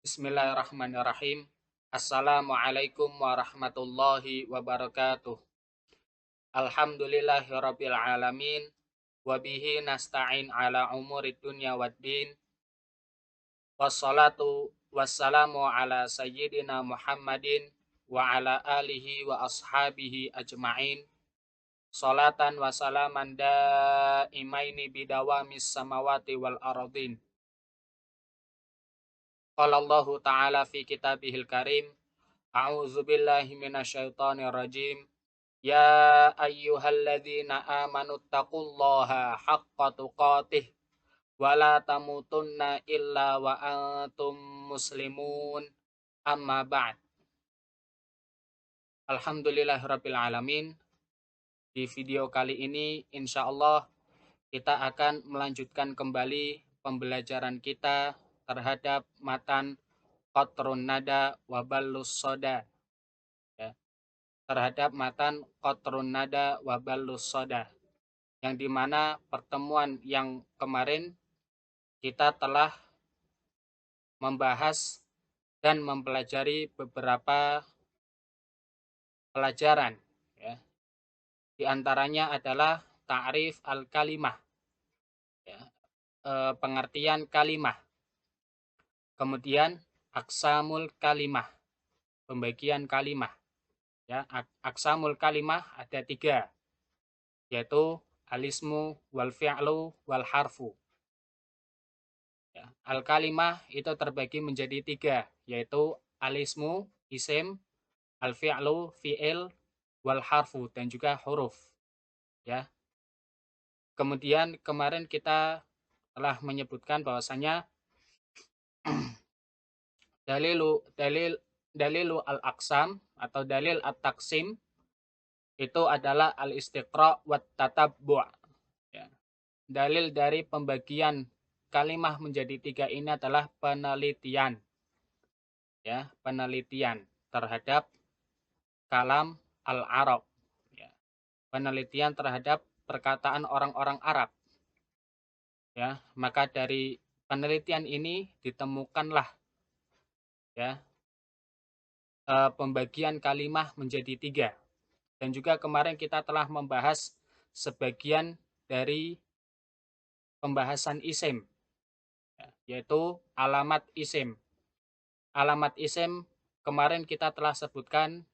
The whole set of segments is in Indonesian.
Bismillahirrahmanirrahim. Assalamualaikum warahmatullahi wabarakatuh. Alhamdulillahirabbil alamin wa bihi nasta'in ala umurid dunya waddin. Wassalatu wassalamu ala sayyidina Muhammadin wa ala alihi wa ashabihi ajma'in. Salatan wa salaman daimaini bidawamis samawati wal ardin. Qala Allahu ta'ala fi kitabihil karim. A'udzu billahi minasyaitonir rajim. Ya ayyuhalladzina amanu taqullaha haqqa tuqatih wa la tamutunna illa wa antum muslimun. Amma ba'd. Alhamdulillahirabbil alamin. Di video kali ini insyaallah kita akan melanjutkan kembali pembelajaran kita terhadap matan Qatrun Nada wa Ballus Soda, ya. Terhadap matan Qatrun Nada wa Ballus Soda, yang dimana pertemuan yang kemarin kita telah membahas dan mempelajari beberapa pelajaran, ya. Di antaranya adalah ta'rif al-kalimah, ya. Pengertian kalimah. Kemudian aksamul kalimah, pembagian kalimah, ya. Aksamul kalimah ada 3, yaitu alismu wal fi'lu wal harfu, ya. Al kalimah itu terbagi menjadi 3, yaitu alismu isim, al fi'lu fi'il, wal harfu dan juga huruf, ya. Kemudian kemarin kita telah menyebutkan bahwasanya dalilu al-aqsam atau dalil at-taqsim itu adalah al-istiqra' wat tatabbu', ya. Dalil dari pembagian kalimah menjadi 3 ini adalah penelitian, ya, penelitian terhadap kalam al-Arab, ya. Penelitian terhadap perkataan orang-orang Arab, ya. Maka dari penelitian ini ditemukanlah, ya, pembagian kalimah menjadi 3. Dan juga kemarin kita telah membahas sebagian dari pembahasan isim, ya, yaitu alamat isim. Alamat isim kemarin kita telah sebutkan,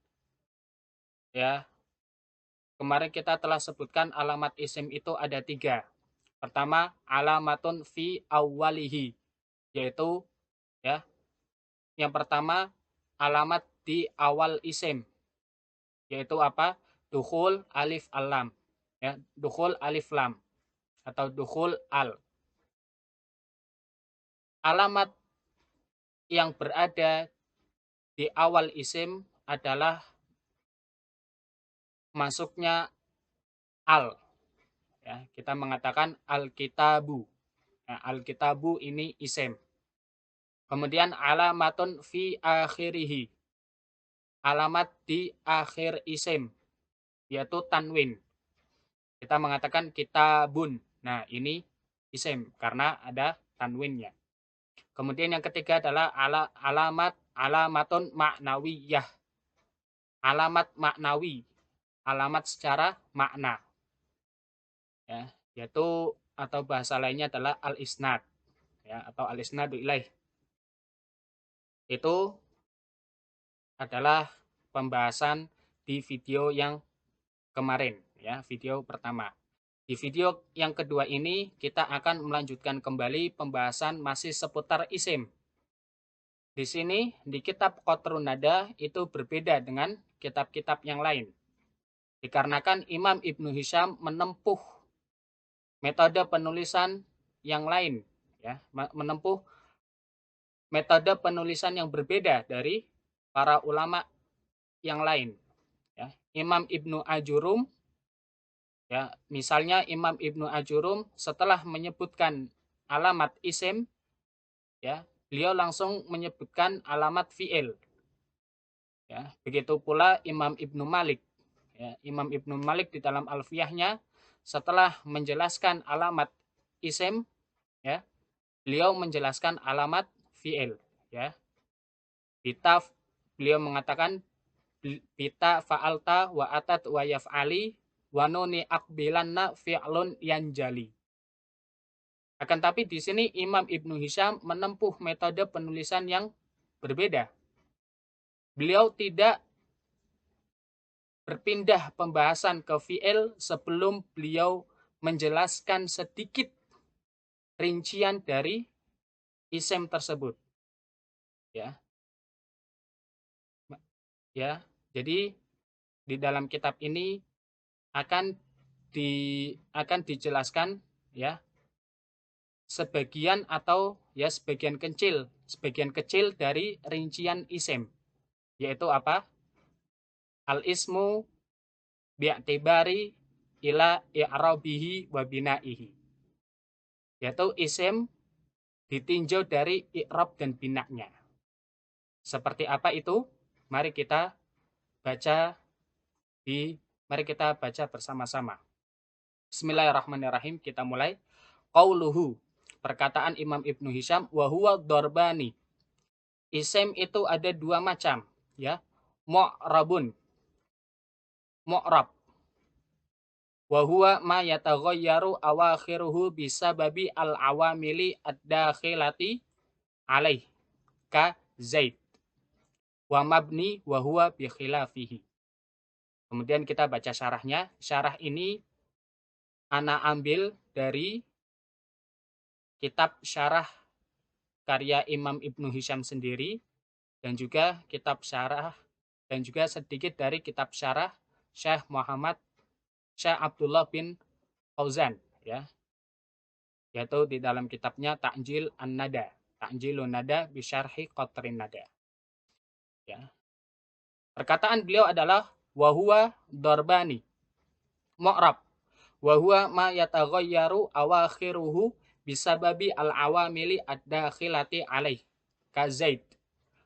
ya. Kemarin kita telah sebutkan alamat isim itu ada 3. Pertama, alamatun fi awwalihi, yaitu, ya, yang pertama alamat di awal isim, yaitu apa? Dukhul alif al-lam, ya, dukhul alif lam atau dukhul al. Alamat yang berada di awal isim adalah masuknya al, ya. Kita mengatakan al-kitabu. Ya, al-kitabu ini isim. Kemudian alamatun fi akhirihi, alamat di akhir isim, yaitu tanwin. Kita mengatakan kitabun. Nah, ini isim karena ada tanwinnya. Kemudian yang ketiga adalah alamatun maknawiyah. Alamat maknawi, alamat secara makna, ya, yaitu atau bahasa lainnya adalah al-isnad, ya, atau al-isnadu ilaih. Itu adalah pembahasan di video yang kemarin, ya, video pertama. Di video yang kedua ini kita akan melanjutkan kembali pembahasan masih seputar isim. Di sini di kitab Qatrun Nada itu berbeda dengan kitab-kitab yang lain. Dikarenakan Imam Ibnu Hisham menempuh metode penulisan yang lain, ya, menempuh metode penulisan yang berbeda dari para ulama yang lain, ya. Imam Ibnu Ajurum, ya, misalnya Imam Ibnu Ajurum setelah menyebutkan alamat isim, ya, beliau langsung menyebutkan alamat fi'il, ya. Begitu pula Imam Ibnu Malik, ya. Imam Ibnu Malik di dalam Alfiyahnya setelah menjelaskan alamat isim, ya, beliau menjelaskan alamat fi'il, ya. Bita, beliau mengatakan bita fa'alta wa atat wa yaf'ali wa nuni akbilanna fi'lun yanjali. Akan tapi di sini Imam Ibnu Hisham menempuh metode penulisan yang berbeda. Beliau tidak berpindah pembahasan ke fi'il sebelum beliau menjelaskan sedikit rincian dari isim tersebut. Ya. Ya. Jadi di dalam kitab ini akan akan dijelaskan ya sebagian atau ya sebagian kecil dari rincian isim, yaitu apa? Al ismu bi'tibari ila i'rabihi wa binaihi. Yaitu isim ditinjau dari i'rab dan binaknya. Seperti apa itu? Mari kita baca mari kita baca bersama-sama. Bismillahirrahmanirrahim, kita mulai. Qauluhu, perkataan Imam Ibnu Hisham, wa huwa darbani. Isim itu ada dua macam, ya. Mu'rabun, mu'rab. Wa huwa ma yataghayyaru awakhiruhu bisababi al-awamili ad-dakhilati alaih ka zaid. Wa mabni wa huwa bi khilafihi. Kemudian kita baca syarahnya. Syarah ini ana ambil dari kitab syarah karya Imam Ibnu Hisham sendiri, dan juga kitab syarah dan juga sedikit dari kitab syarah Syekh Abdullah bin Fauzan, ya, yaitu di dalam kitabnya Ta'jilun Nada bi Syarhi Qatrin Nada. Ya. Perkataan beliau adalah wa huwa darbani mu'rab wa huwa ma yataghayyaru awakhiruhu bisababi al-awamili ad-dakhilati alaih ka zaid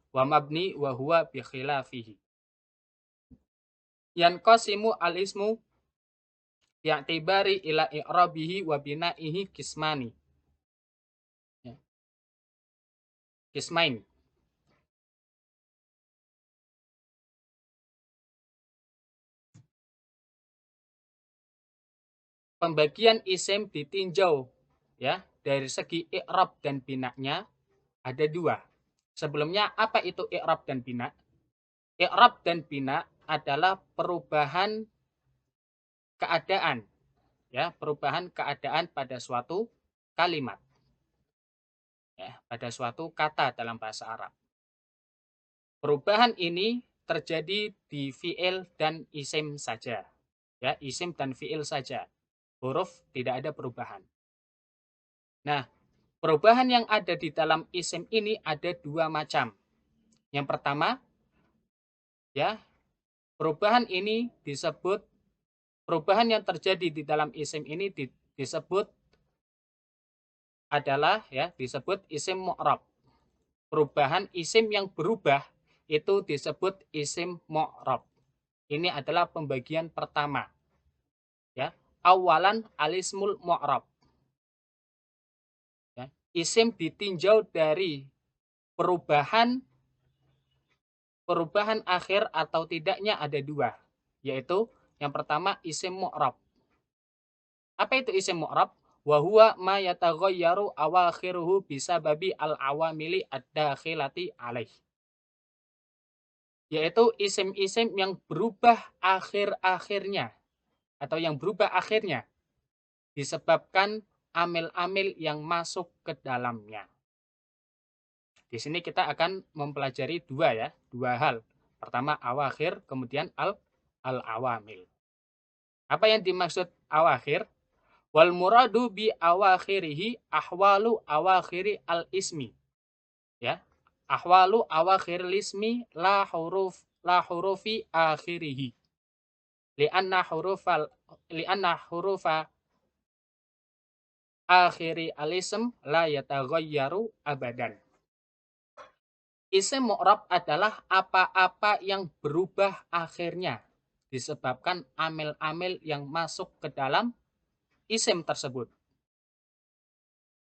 wa mabni wa huwa bi khilafihi. Yanqasimu al-ismu ya'tibari ila i'rabihi wa binaihi kismani. Ya. Kismain. Pembagian isim ditinjau ya dari segi i'rab dan binaknya ada dua. Sebelumnya, apa itu i'rab dan bina? I'rab dan bina adalah perubahan keadaan, ya, perubahan keadaan pada suatu kalimat, ya, pada suatu kata dalam bahasa Arab. Perubahan ini terjadi di fi'il dan isim saja, ya, isim dan fi'il saja. Huruf tidak ada perubahan. Nah, perubahan yang ada di dalam isim ini ada dua macam. Yang pertama, ya, perubahan yang terjadi di dalam isim ini disebut adalah ya disebut isim mu'rab. Perubahan isim yang berubah itu disebut isim mu'rab. Ini adalah pembagian pertama. Ya, awalan alismul mu'rab. Ya, isim ditinjau dari perubahan akhir atau tidaknya ada dua, yaitu yang pertama isim mu'rab. Apa itu isim mu'rab? Wa huwa ma yataghayyaru awakhiruhu bisababi al-awamili ad-dakhilati alaih. Yaitu isim-isim yang berubah akhir-akhirnya atau yang berubah akhirnya disebabkan amil-amil yang masuk ke dalamnya. Di sini kita akan mempelajari dua hal. Pertama awakhir, kemudian al-awamil. Apa yang dimaksud awakhir? Wal muradu bi awakhirihi ahwalu awakhiri al ismi. Ya. Ahwalu awakhiril ismi la hurufi akhirihi. Lianna hurufa akhiri al ism la yataghayyaru abadan. Isim mu'rab adalah apa-apa yang berubah akhirnya disebabkan amil-amil yang masuk ke dalam isim tersebut.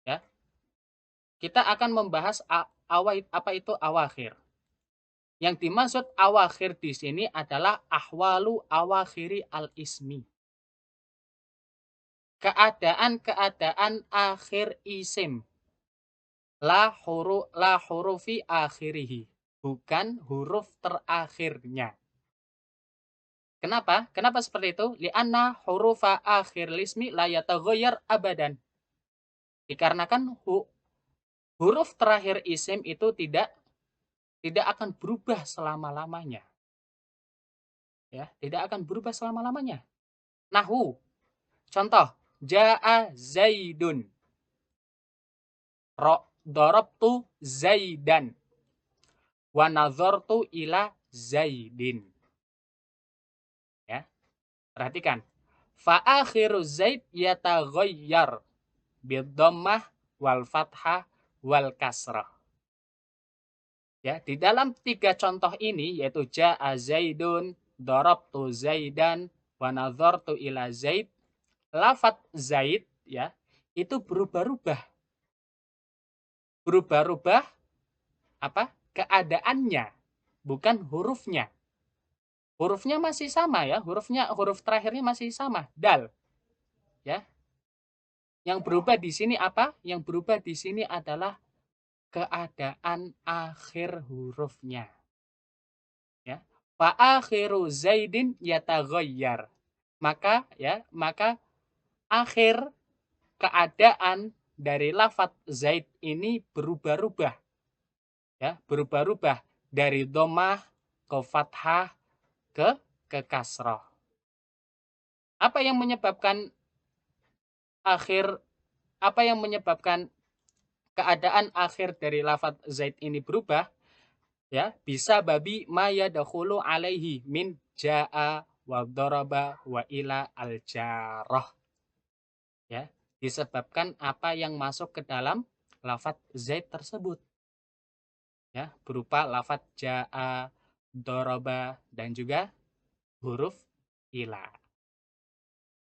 Ya. Kita akan membahas apa itu awakhir. Yang dimaksud awakhir di sini adalah ahwalu awakhiri al-ismi. Keadaan-keadaan akhir isim. La hurufi akhirihi. Bukan huruf terakhirnya. Kenapa? Kenapa seperti itu? Li'anna hurufa akhir lismi la yataghayyar abadan. Dikarenakan huruf terakhir isim itu tidak akan berubah selama-lamanya. Ya, tidak akan berubah selama-lamanya. Nahwu. Contoh, jaa Zaidun. Darabtu Zaidan. Wa nazartu ila Zaidin. Ya, perhatikan. Fa akhiru Zaid yataghayyar bidhammah wal fathah wal kasrah. Ya, di dalam 3 contoh ini yaitu jaa Zaidun, darabtu Zaidan, wa nazartu ila Zaid, lafadz Zaid ya, itu berubah-ubah. Berubah-ubah apa? Keadaannya, bukan hurufnya. Hurufnya masih sama ya, huruf terakhirnya masih sama, dal. Ya. Yang berubah di sini apa? Yang berubah di sini adalah keadaan akhir hurufnya. Ya. Fa akhiru Zaidin yataghayyar. Maka akhir keadaan dari lafadz Zaid ini berubah-ubah. Ya, berubah-ubah dari dhammah ke fathah ke kasrah. Apa yang menyebabkan keadaan akhir dari lafadz Zaid ini berubah? Ya, bisa babi ma yadkhulu alaihi min jaa wa daraba wa ila al jarah. Ya, disebabkan apa yang masuk ke dalam lafadz Zaid tersebut. Ya, berupa lafadz jaa, daraba dan juga huruf ila.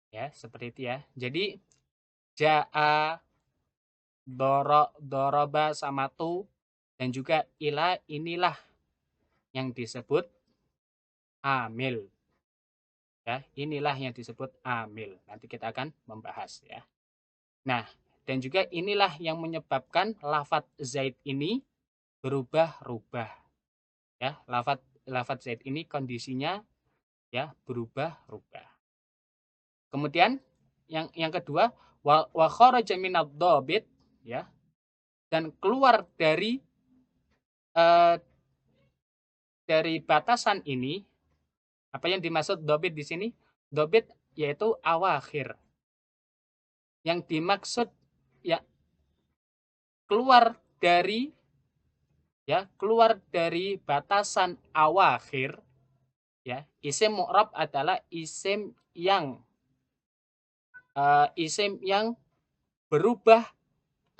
Ya, seperti itu ya. Jadi jaa, doroba sama tu dan juga ila, inilah yang disebut amil. Ya, inilah yang disebut amil. Nanti kita akan membahas ya. Nah, dan juga inilah yang menyebabkan lafadz Zaid ini berubah-ubah. Ya, lafadz Zaid ini kondisinya ya berubah-ubah. Kemudian yang kedua, wa kharaja minadh dhabit ya, dan keluar dari batasan ini. Apa yang dimaksud dhabit di sini? Dhabit yaitu awakhir. Yang dimaksud ya keluar dari batasan awakhir ya. Isim mu'rab adalah isim yang berubah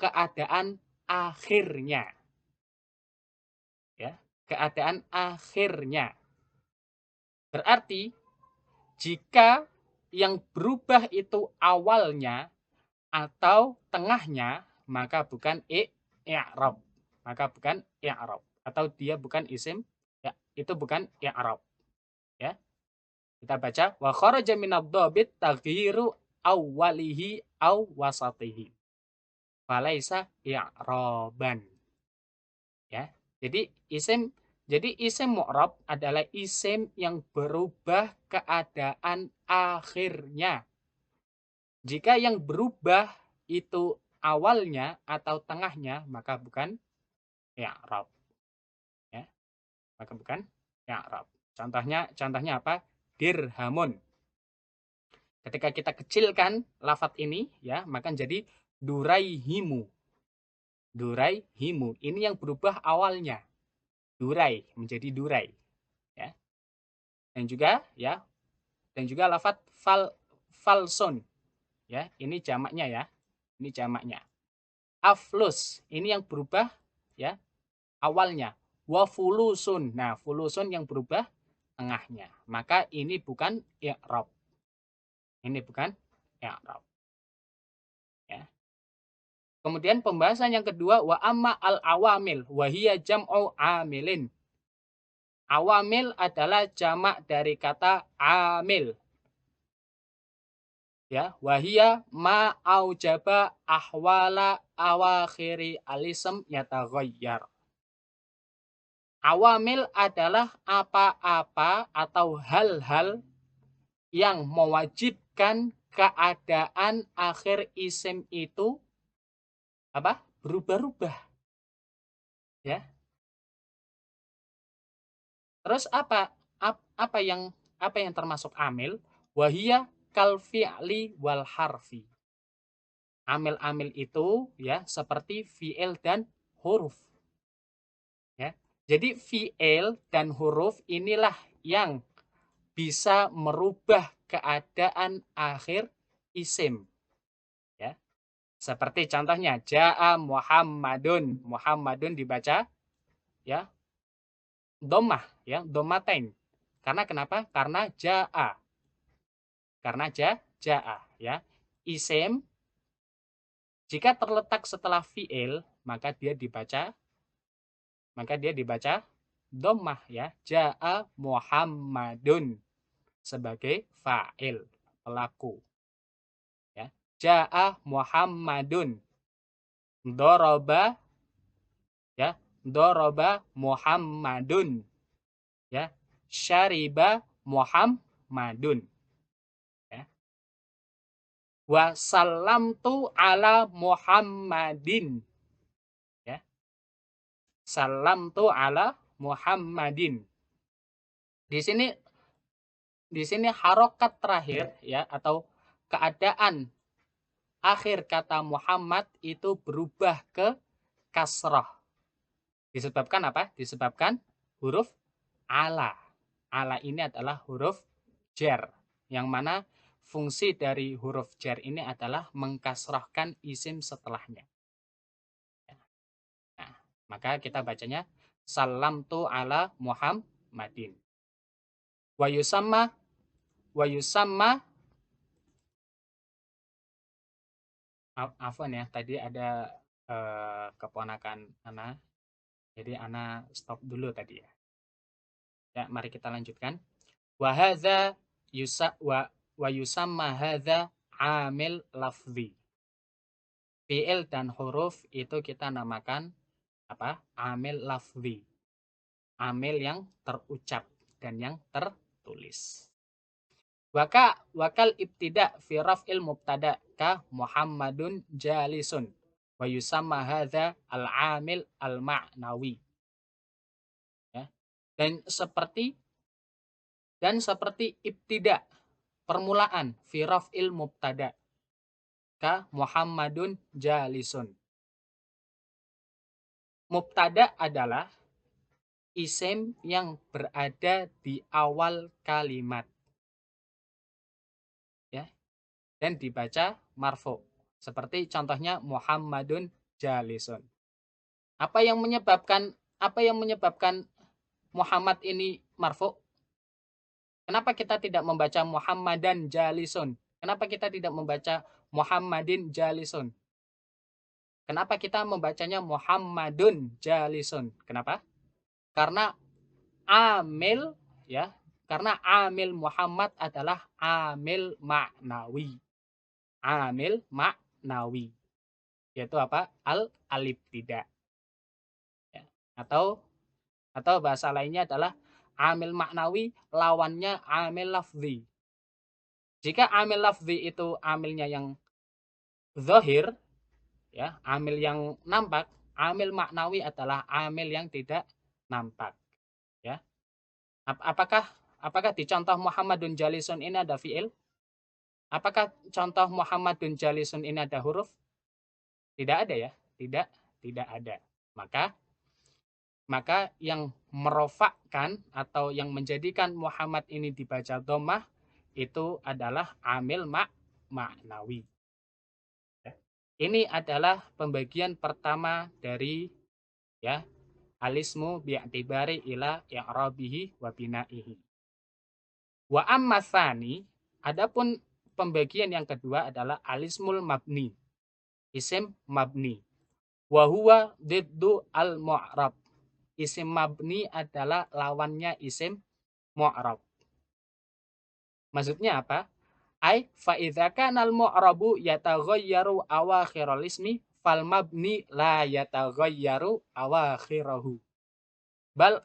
keadaan akhirnya. Ya, keadaan akhirnya. Berarti jika yang berubah itu awalnya atau tengahnya, maka bukan i'rab. Maka bukan i'rab atau dia bukan isim, ya, itu bukan i'rab. Ya. Kita baca wa kharaja minadh dhabit taghyiru awwalihi aw wasatihi. Falaisa i'raban. Ya. Jadi isim mu'rab adalah isim yang berubah keadaan akhirnya. Jika yang berubah itu awalnya atau tengahnya, maka bukan i'rab. Ya, maka bukan i'rab. Contohnya apa? Dirhamun. Ketika kita kecilkan lafadz ini, ya, maka jadi duraihimu. Duraihimu. Ini yang berubah awalnya. Durai menjadi durai. Ya. Dan juga lafadz falson. Ya, ini jamaknya ya. Ini jamaknya. Aflus, ini yang berubah ya awalnya. Wa fulusun. Nah, fulusun yang berubah tengahnya. Maka ini bukan i'rab. Ini bukan i'rab. Ya. Kemudian pembahasan yang kedua wa amma al awamil wa hiya jam'u amilin. Awamil adalah jamak dari kata amil. Ya, wahia ma aujaba ahwala awakhiri alism yataghayyar. Awamil adalah apa-apa atau hal-hal yang mewajibkan keadaan akhir isim itu apa? Berubah-ubah, ya. Terus apa yang termasuk amil? Wahia kal fi'li wal harfi. Amil-amil itu ya seperti fi'il dan huruf. Ya. Jadi fi'il dan huruf inilah yang bisa merubah keadaan akhir isim. Ya. Seperti contohnya ja'a Muhammadun. Muhammadun dibaca ya dhammah ya, dhammatain. Karena kenapa? Karena ja'a. Karena ja'a ya. Isim jika terletak setelah fi'il maka dia dibaca dhammah ya. Ja'a Muhammadun sebagai fa'il, pelaku. Ya. Ja'a Muhammadun. Doroba ya. Doroba Muhammadun. Ya. Syariba Muhammadun. Ya. Wa sallamtu ala Muhammadin. Ya. Sallamtu ala Muhammadin. Di sini harokat terakhir ya atau keadaan akhir kata Muhammad itu berubah ke kasrah. Disebabkan apa? Disebabkan huruf ala. Ala ini adalah huruf jar, yang mana fungsi dari huruf jar ini adalah mengkasrahkan isim setelahnya. Nah, maka kita bacanya salamtu ala Muhammadin. Wa yusamma afwan ya, tadi ada keponakan Ana. Jadi Ana stop dulu tadi ya. Ya, mari kita lanjutkan. Wa hadza wa yusamma hadza amil lafzi. Fi'il dan huruf itu kita namakan apa? Amil lafzi. Amil yang terucap dan yang tertulis. Wakal ibtida fi raf'il mubtada ka Muhammadun jalisun wa yusamma hadza al-amil al-ma'nawi. Ya. Dan seperti ibtida, permulaan fi raf'il mubtada ka Muhammadun jalisun. Mubtada adalah isim yang berada di awal kalimat. Ya. Dan dibaca marfu. Seperti contohnya Muhammadun jalisun. Apa yang menyebabkan Muhammad ini marfu? Kenapa kita tidak membaca Muhammadan jalisun? Kenapa kita tidak membaca Muhammadin jalisun? Kenapa kita membacanya Muhammadun jalisun? Kenapa? Karena amil ya, karena amil Muhammad adalah amil maknawi. Amil maknawi. Yaitu apa? Al-ibtida. Ya. Atau bahasa lainnya adalah amil maknawi lawannya amil lafzi. Jika amil lafzi itu amilnya yang zahir, ya, amil yang nampak, amil maknawi adalah amil yang tidak nampak, ya. Apakah di contoh Muhammadun jalisun ini ada fiil? Apakah contoh Muhammadun jalisun ini ada huruf? Tidak ada ya, tidak ada. Maka yang merofakkan atau yang menjadikan Muhammad ini dibaca dhammah itu adalah amil maknawi. Ini adalah pembagian pertama dari ya alismu bi'tibari ila i'rabihi wa binaihi. Wa amma tsani, adapun pembagian yang kedua adalah alismul mabni. Isim mabni. Wa huwa diddu al-mu'rab. isim mabni adalah lawannya isim mu'rab. Maksudnya apa? Ai fa idza kana al mu'rabu yataghayyaru awakhiral ismi fal mabni la yataghayyaru awakhirahu. Bal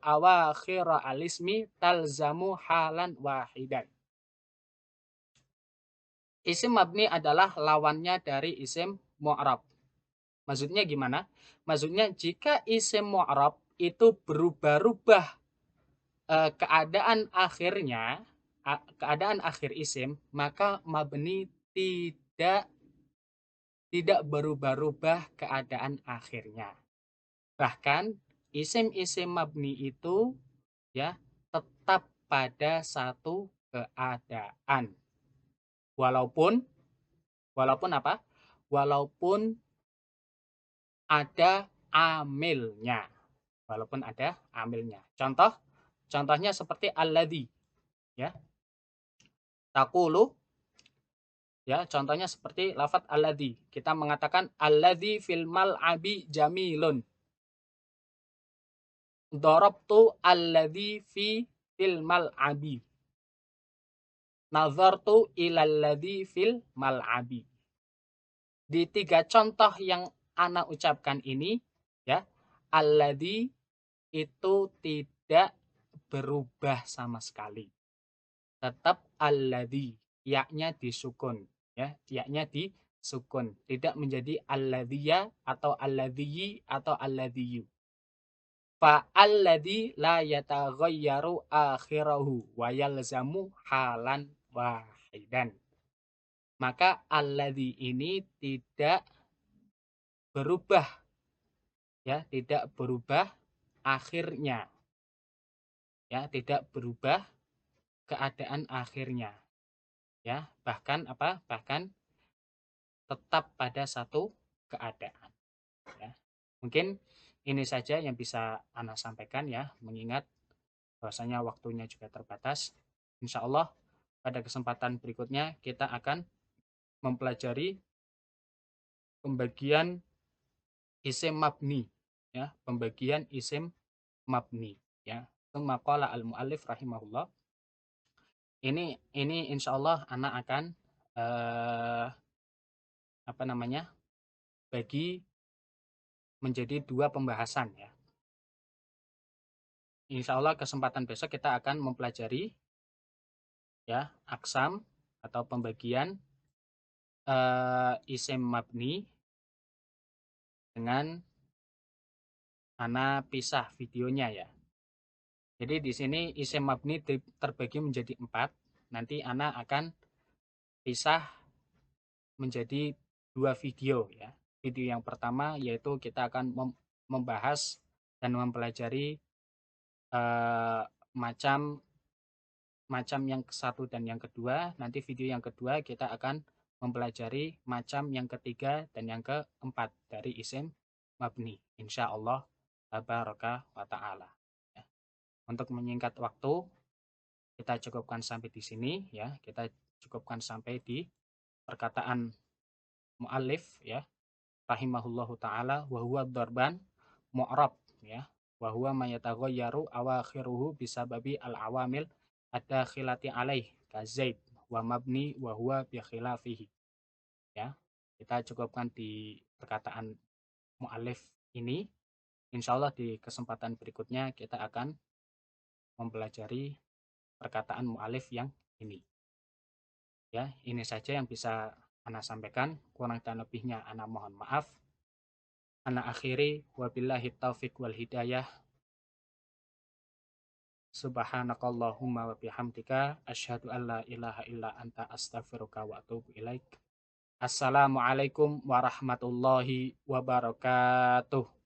awakhira al ismi talzamu halan wahidan. Isim mabni adalah lawannya dari isim mu'rab. Maksudnya gimana? Maksudnya jika isim mu'rab itu berubah-ubah keadaan akhirnya, keadaan akhir isim, maka mabni tidak berubah-ubah keadaan akhirnya. Bahkan isim-isim mabni itu ya tetap pada satu keadaan. Walaupun walaupun apa? Walaupun ada amilnya. Walaupun ada amilnya. Contohnya seperti alladzi ya. Taqulu ya, contohnya seperti lafadz alladzi. Kita mengatakan alladzi fil mal'abi jamilun. Darabtu alladzi fil mal'abi. Nazartu ilal ladzi fil mal'abi. Di 3 contoh yang ana ucapkan ini ya, alladzi itu tidak berubah sama sekali. Tetap alladzi, ya-nya disukun ya, ya-nya disukun, tidak menjadi alladziya atau alladziyi atau alladziyu. Fa alladzi la yataghayyaru akhirahu wa yalzamu halan wahidan. Maka alladzi ini tidak berubah ya, tidak berubah akhirnya. Ya, tidak berubah keadaan akhirnya. Ya, bahkan apa? Bahkan tetap pada satu keadaan ya. Mungkin ini saja yang bisa Ana sampaikan ya, mengingat bahwasanya waktunya juga terbatas. Insya Allah pada kesempatan berikutnya kita akan mempelajari pembagian isim mabni ya, pembagian isim mabni ya. Tsumma qala al-muallif rahimahullah. Ini insya Allah anak akan apa namanya? Bagi menjadi 2 pembahasan ya. Insya Allah kesempatan besok kita akan mempelajari ya aksam atau pembagian isim mabni dengan Ana pisah videonya ya. Jadi di sini isim mabni terbagi menjadi 4. Nanti Ana akan pisah menjadi 2 video ya. Video yang pertama yaitu kita akan membahas dan mempelajari macam yang satu dan yang kedua. Nanti video yang kedua kita akan mempelajari macam yang ketiga dan yang keempat dari isim mabni. Insya Allah tabaraka wa ta'ala. Ya. Untuk menyingkat waktu, kita cukupkan sampai di sini ya. Kita cukupkan sampai di perkataan muallif ya. Rahimahullahu ta'ala wa huwa darban mu'rab ya. Wa huwa ma yataghayyaru awakhiruhu bisababi al-awamil ad-dakhilati alaih ka zaid wa mabni wa huwa bi khilafihi. Ya. Kita cukupkan di perkataan muallif ini. Insyaallah di kesempatan berikutnya kita akan mempelajari perkataan muallif yang ini. Ya, ini saja yang bisa Ana sampaikan. Kurang dan lebihnya Ana mohon maaf. Ana akhiri wabillahi taufik wal hidayah. Subhanakallahumma wa bihamdika asyhadu an la ilaha illa anta astaghfiruka wa atubu ilaik. Assalamualaikum warahmatullahi wabarakatuh.